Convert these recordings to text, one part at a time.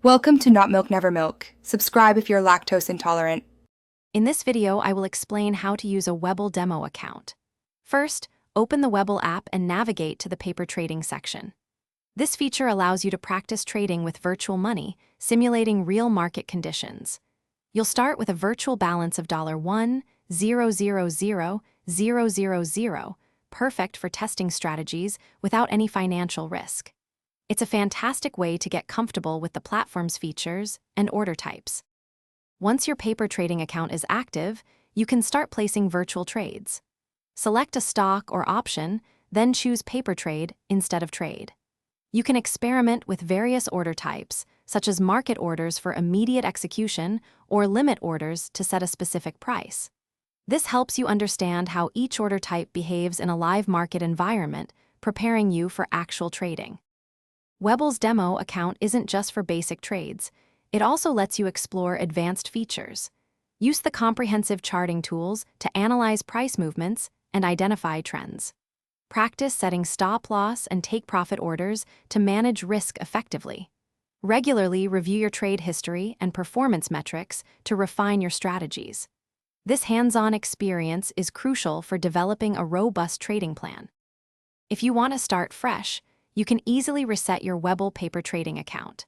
Welcome to Not Milk Never Milk. Subscribe if you're lactose intolerant. In this video, I will explain how to use a Webull demo account. First, open the Webull app and navigate to the paper trading section. This feature allows you to practice trading with virtual money, simulating real market conditions. You'll start with a virtual balance of $1,000,000, perfect for testing strategies without any financial risk. It's a fantastic way to get comfortable with the platform's features and order types. Once your paper trading account is active, you can start placing virtual trades. Select a stock or option, then choose paper trade instead of trade. You can experiment with various order types, such as market orders for immediate execution or limit orders to set a specific price. This helps you understand how each order type behaves in a live market environment, preparing you for actual trading. Webull's demo account isn't just for basic trades. It also lets you explore advanced features. Use the comprehensive charting tools to analyze price movements and identify trends. Practice setting stop-loss and take-profit orders to manage risk effectively. Regularly review your trade history and performance metrics to refine your strategies. This hands-on experience is crucial for developing a robust trading plan. If you want to start fresh, you can easily reset your Webull paper trading account.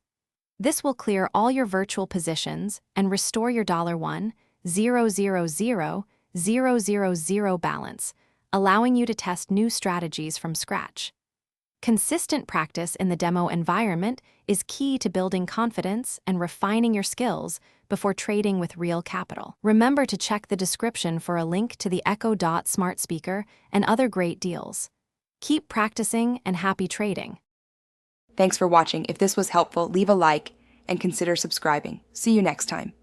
This will clear all your virtual positions and restore your $1,000,000 balance, allowing you to test new strategies from scratch. Consistent practice in the demo environment is key to building confidence and refining your skills before trading with real capital. Remember to check the description for a link to the Echo Dot smart speaker and other great deals. Keep practicing and happy trading. Thanks for watching. If this was helpful, leave a like and consider subscribing. See you next time.